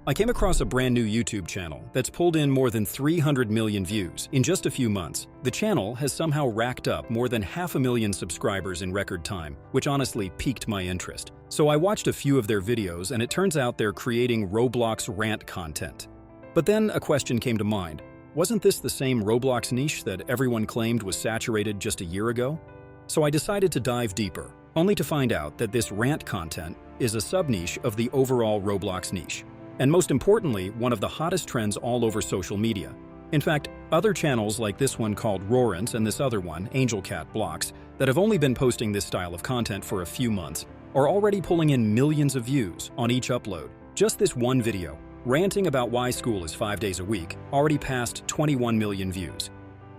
I came across a brand new YouTube channel that's pulled in more than 300 million views in just a few months. The channel has somehow racked up more than 500,000 subscribers in record time, which honestly piqued my interest. So I watched a few of their videos, and it turns out they're creating Roblox rant content. But then a question came to mind. Wasn't this the same Roblox niche that everyone claimed was saturated just a year ago? So I decided to dive deeper, only to find out that this rant content is a sub-niche of the overall Roblox niche. And most importantly, one of the hottest trends all over social media. In fact, other channels like this one called Rant and this other one, Angel Cat Blocks, that have only been posting this style of content for a few months, are already pulling in millions of views on each upload. Just this one video, ranting about why school is 5 days a week, already passed 21 million views.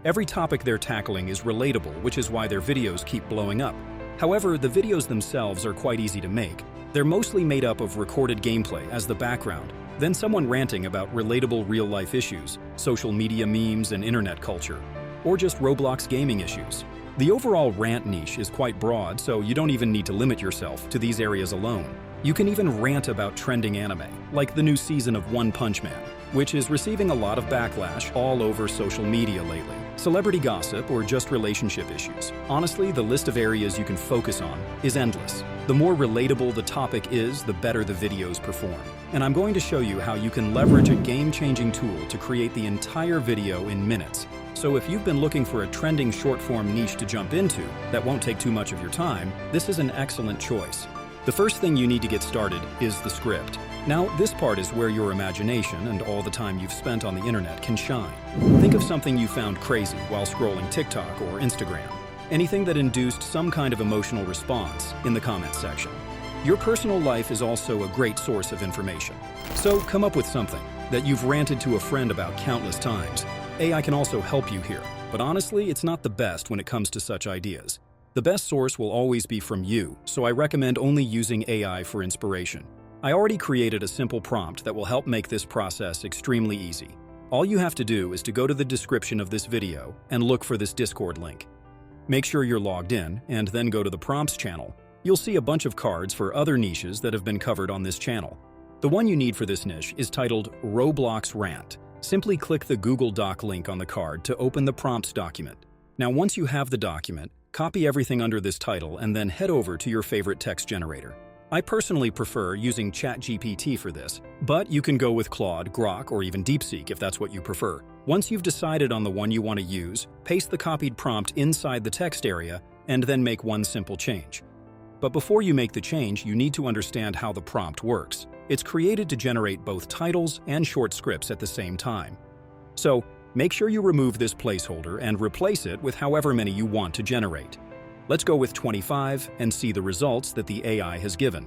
Every topic they're tackling is relatable, which is why their videos keep blowing up. However, the videos themselves are quite easy to make. They're mostly made up of recorded gameplay as the background, then someone ranting about relatable real-life issues, social media memes and internet culture, or just Roblox gaming issues. The overall rant niche is quite broad, so you don't even need to limit yourself to these areas alone. You can even rant about trending anime, like the new season of One Punch Man, which is receiving a lot of backlash all over social media lately. Celebrity gossip or just relationship issues. Honestly, the list of areas you can focus on is endless. The more relatable the topic is, the better the videos perform. And I'm going to show you how you can leverage a game-changing tool to create the entire video in minutes. So if you've been looking for a trending short-form niche to jump into that won't take too much of your time, this is an excellent choice. The first thing you need to get started is the script. Now, this part is where your imagination and all the time you've spent on the internet can shine. Think of something you found crazy while scrolling TikTok or Instagram. Anything that induced some kind of emotional response in the comments section. Your personal life is also a great source of information. So come up with something that you've ranted to a friend about countless times. AI can also help you here, but honestly, it's not the best when it comes to such ideas. The best source will always be from you, so I recommend only using AI for inspiration. I already created a simple prompt that will help make this process extremely easy. All you have to do is to go to the description of this video and look for this Discord link. Make sure you're logged in, and then go to the prompts channel. You'll see a bunch of cards for other niches that have been covered on this channel. The one you need for this niche is titled Roblox Rant. Simply click the Google Doc link on the card to open the prompts document. Now, once you have the document, copy everything under this title and then head over to your favorite text generator. I personally prefer using ChatGPT for this, but you can go with Claude, Grok, or even DeepSeek if that's what you prefer. Once you've decided on the one you want to use, paste the copied prompt inside the text area and then make one simple change. But before you make the change, you need to understand how the prompt works. It's created to generate both titles and short scripts at the same time. So, make sure you remove this placeholder and replace it with however many you want to generate. Let's go with 25 and see the results that the AI has given.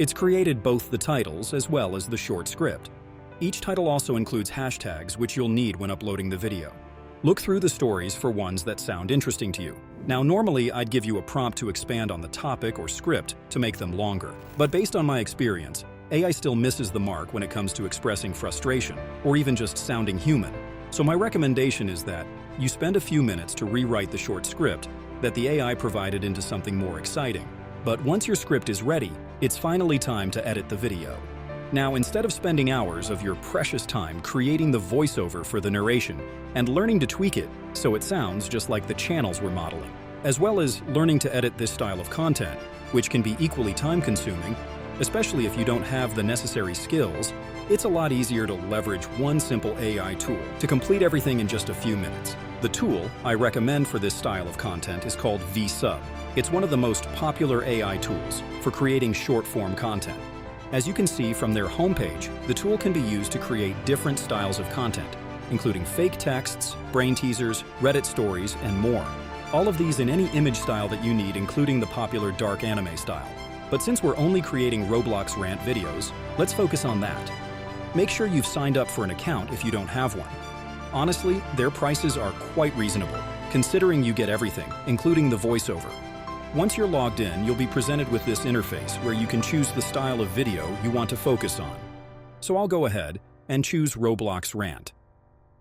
It's created both the titles as well as the short script. Each title also includes hashtags which you'll need when uploading the video. Look through the stories for ones that sound interesting to you. Now, normally I'd give you a prompt to expand on the topic or script to make them longer. But based on my experience, AI still misses the mark when it comes to expressing frustration or even just sounding human. So my recommendation is that you spend a few minutes to rewrite the short script that the AI provided into something more exciting. But once your script is ready, it's finally time to edit the video. Now, instead of spending hours of your precious time creating the voiceover for the narration and learning to tweak it so it sounds just like the channels we're modeling, as well as learning to edit this style of content, which can be equally time-consuming, especially if you don't have the necessary skills, it's a lot easier to leverage one simple AI tool to complete everything in just a few minutes. The tool I recommend for this style of content is called Vsub. It's one of the most popular AI tools for creating short-form content. As you can see from their homepage, the tool can be used to create different styles of content, including fake texts, brain teasers, Reddit stories, and more. All of these in any image style that you need, including the popular dark anime style. But since we're only creating Roblox rant videos, let's focus on that. Make sure you've signed up for an account if you don't have one. Honestly, their prices are quite reasonable, considering you get everything, including the voiceover. Once you're logged in, you'll be presented with this interface where you can choose the style of video you want to focus on. So I'll go ahead and choose Roblox Rant.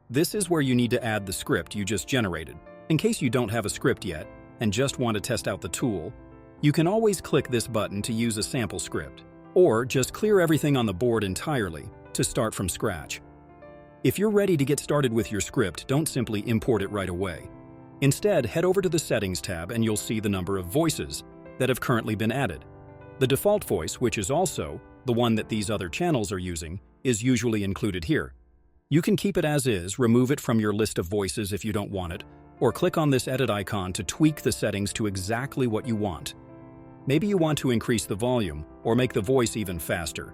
This is where you need to add the script you just generated. In case you don't have a script yet and just want to test out the tool, you can always click this button to use a sample script, or just clear everything on the board entirely to start from scratch. If you're ready to get started with your script, don't simply import it right away. Instead, head over to the Settings tab and you'll see the number of voices that have currently been added. The default voice, which is also the one that these other channels are using, is usually included here. You can keep it as is, remove it from your list of voices if you don't want it, or click on this edit icon to tweak the settings to exactly what you want. Maybe you want to increase the volume or make the voice even faster.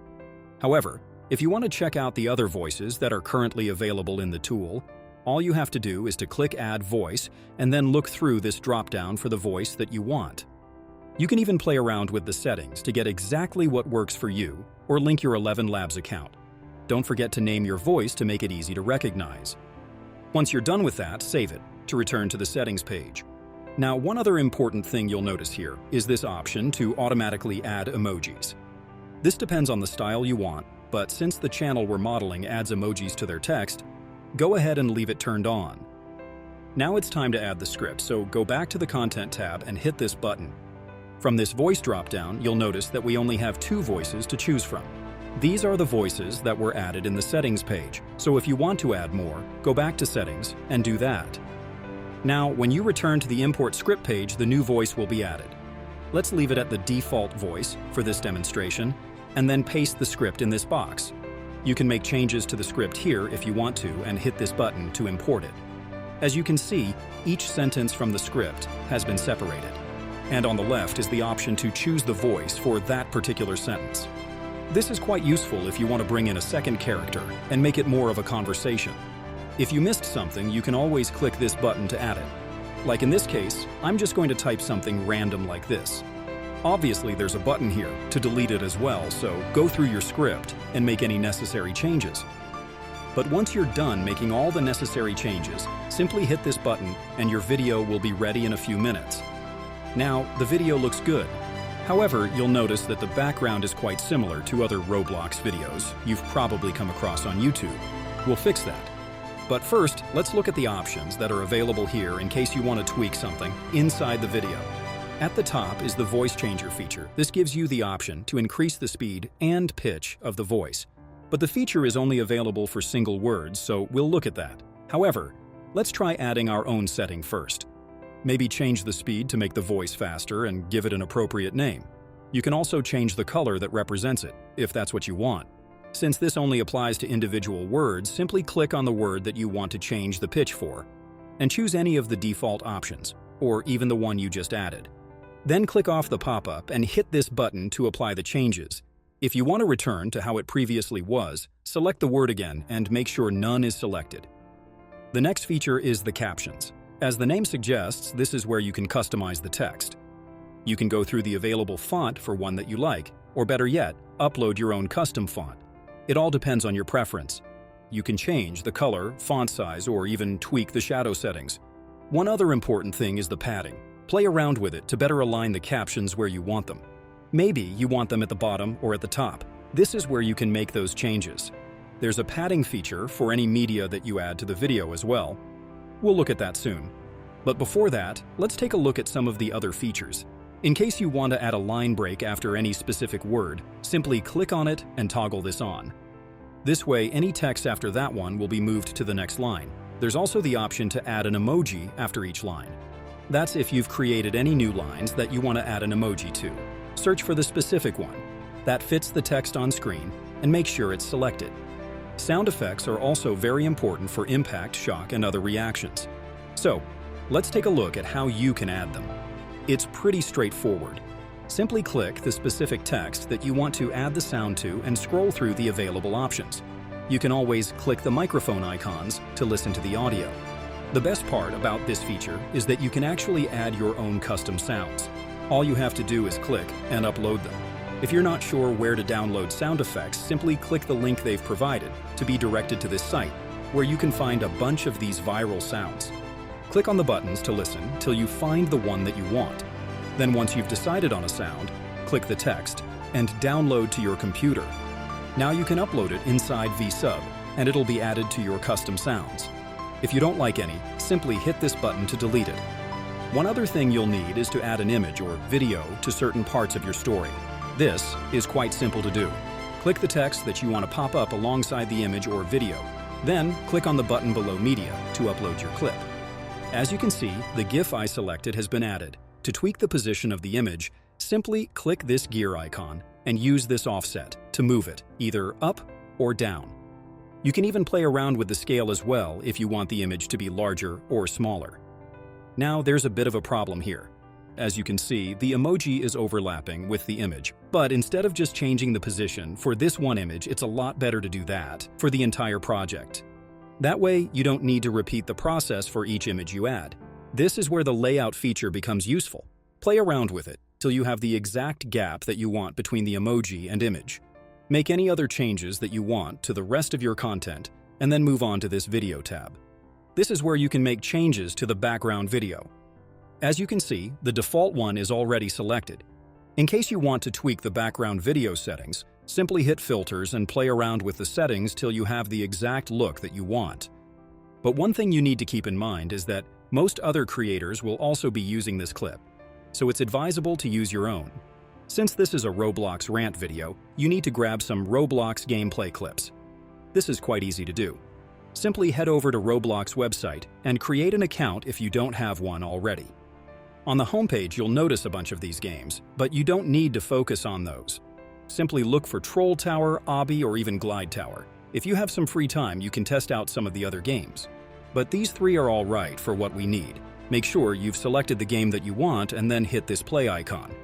However, if you want to check out the other voices that are currently available in the tool, all you have to do is to click Add Voice and then look through this drop-down for the voice that you want. You can even play around with the settings to get exactly what works for you or link your 11 Labs account. Don't forget to name your voice to make it easy to recognize. Once you're done with that, save it to return to the settings page. Now, one other important thing you'll notice here is this option to automatically add emojis. This depends on the style you want, but since the channel we're modeling adds emojis to their text, go ahead and leave it turned on. Now it's time to add the script, so go back to the Content tab and hit this button. From this voice dropdown, you'll notice that we only have 2 voices to choose from. These are the voices that were added in the settings page, so if you want to add more, go back to settings and do that. Now, when you return to the import script page, the new voice will be added. Let's leave it at the default voice for this demonstration, and then paste the script in this box. You can make changes to the script here if you want to and hit this button to import it. As you can see, each sentence from the script has been separated. And on the left is the option to choose the voice for that particular sentence. This is quite useful if you want to bring in a second character and make it more of a conversation. If you missed something, you can always click this button to add it. Like in this case, I'm just going to type something random like this. Obviously, there's a button here to delete it as well, so go through your script and make any necessary changes. But once you're done making all the necessary changes, simply hit this button and your video will be ready in a few minutes. Now, the video looks good. However, you'll notice that the background is quite similar to other Roblox videos you've probably come across on YouTube. We'll fix that. But first, let's look at the options that are available here in case you want to tweak something inside the video. At the top is the voice changer feature. This gives you the option to increase the speed and pitch of the voice. But the feature is only available for single words, so we'll look at that. However, let's try adding our own setting first. Maybe change the speed to make the voice faster and give it an appropriate name. You can also change the color that represents it, if that's what you want. Since this only applies to individual words, simply click on the word that you want to change the pitch for, and choose any of the default options, or even the one you just added. Then click off the pop-up and hit this button to apply the changes. If you want to return to how it previously was, select the word again and make sure none is selected. The next feature is the captions. As the name suggests, this is where you can customize the text. You can go through the available font for one that you like, or better yet, upload your own custom font. It all depends on your preference. You can change the color, font size, or even tweak the shadow settings. One other important thing is the padding. Play around with it to better align the captions where you want them. Maybe you want them at the bottom or at the top. This is where you can make those changes. There's a padding feature for any media that you add to the video as well. We'll look at that soon. But before that, let's take a look at some of the other features. In case you want to add a line break after any specific word, simply click on it and toggle this on. This way, any text after that one will be moved to the next line. There's also the option to add an emoji after each line. That's if you've created any new lines that you want to add an emoji to. Search for the specific one that fits the text on screen and make sure it's selected. Sound effects are also very important for impact, shock, and other reactions. So, let's take a look at how you can add them. It's pretty straightforward. Simply click the specific text that you want to add the sound to and scroll through the available options. You can always click the microphone icons to listen to the audio. The best part about this feature is that you can actually add your own custom sounds. All you have to do is click and upload them. If you're not sure where to download sound effects, simply click the link they've provided to be directed to this site, where you can find a bunch of these viral sounds. Click on the buttons to listen till you find the one that you want. Then once you've decided on a sound, click the text and download to your computer. Now you can upload it inside Vsub and it'll be added to your custom sounds. If you don't like any, simply hit this button to delete it. One other thing you'll need is to add an image or video to certain parts of your story. This is quite simple to do. Click the text that you want to pop up alongside the image or video. Then, click on the button below Media to upload your clip. As you can see, the GIF I selected has been added. To tweak the position of the image, simply click this gear icon and use this offset to move it, either up or down. You can even play around with the scale as well if you want the image to be larger or smaller. Now, there's a bit of a problem here. As you can see, the emoji is overlapping with the image, but instead of just changing the position for this one image, it's a lot better to do that for the entire project. That way, you don't need to repeat the process for each image you add. This is where the layout feature becomes useful. Play around with it till you have the exact gap that you want between the emoji and image. Make any other changes that you want to the rest of your content, and then move on to this video tab. This is where you can make changes to the background video. As you can see, the default one is already selected. In case you want to tweak the background video settings, simply hit Filters and play around with the settings till you have the exact look that you want. But one thing you need to keep in mind is that most other creators will also be using this clip, so it's advisable to use your own. Since this is a Roblox rant video, you need to grab some Roblox gameplay clips. This is quite easy to do. Simply head over to Roblox website and create an account if you don't have one already. On the homepage, you'll notice a bunch of these games, but you don't need to focus on those. Simply look for Troll Tower, Obby, or even Glide Tower. If you have some free time, you can test out some of the other games. But these three are all right for what we need. Make sure you've selected the game that you want and then hit this play icon.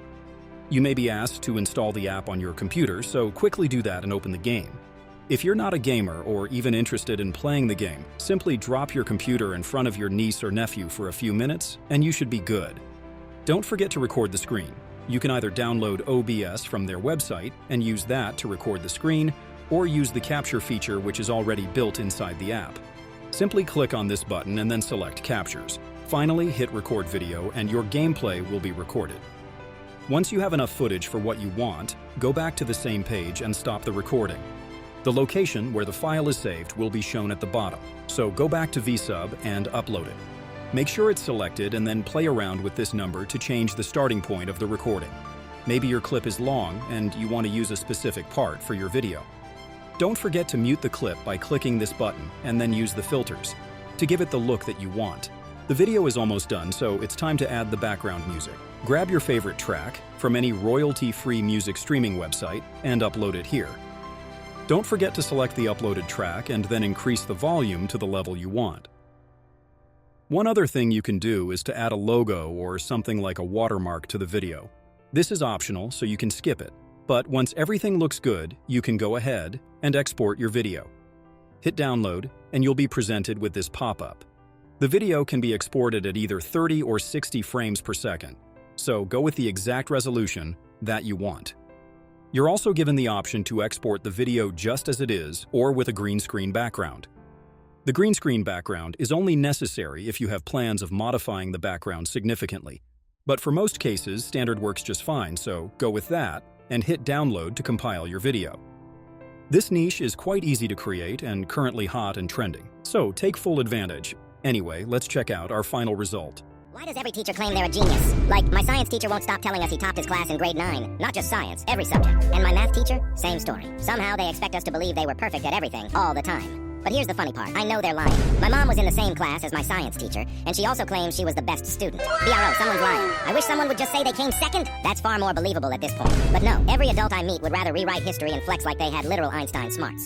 You may be asked to install the app on your computer, so quickly do that and open the game. If you're not a gamer or even interested in playing the game, simply drop your computer in front of your niece or nephew for a few minutes, and you should be good. Don't forget to record the screen. You can either download OBS from their website and use that to record the screen, or use the capture feature which is already built inside the app. Simply click on this button and then select Captures. Finally, hit Record Video and your gameplay will be recorded. Once you have enough footage for what you want, go back to the same page and stop the recording. The location where the file is saved will be shown at the bottom, so go back to Vsub and upload it. Make sure it's selected and then play around with this number to change the starting point of the recording. Maybe your clip is long and you want to use a specific part for your video. Don't forget to mute the clip by clicking this button and then use the filters to give it the look that you want. The video is almost done, so it's time to add the background music. Grab your favorite track from any royalty-free music streaming website and upload it here. Don't forget to select the uploaded track and then increase the volume to the level you want. One other thing you can do is to add a logo or something like a watermark to the video. This is optional, so you can skip it. But once everything looks good, you can go ahead and export your video. Hit download, and you'll be presented with this pop-up. The video can be exported at either 30 or 60 frames per second, so go with the exact resolution that you want. You're also given the option to export the video just as it is or with a green screen background. The green screen background is only necessary if you have plans of modifying the background significantly. But for most cases, standard works just fine, so go with that and hit download to compile your video. This niche is quite easy to create and currently hot and trending, so take full advantage. Anyway, let's check out our final result. Why does every teacher claim they're a genius? Like, my science teacher won't stop telling us he topped his class in grade 9. Not just science, every subject. And my math teacher, same story. Somehow they expect us to believe they were perfect at everything, all the time. But here's the funny part. I know they're lying. My mom was in the same class as my science teacher, and she also claims she was the best student. BRO, someone's lying. I wish someone would just say they came second. That's far more believable at this point. But no, every adult I meet would rather rewrite history and flex like they had literal Einstein smarts.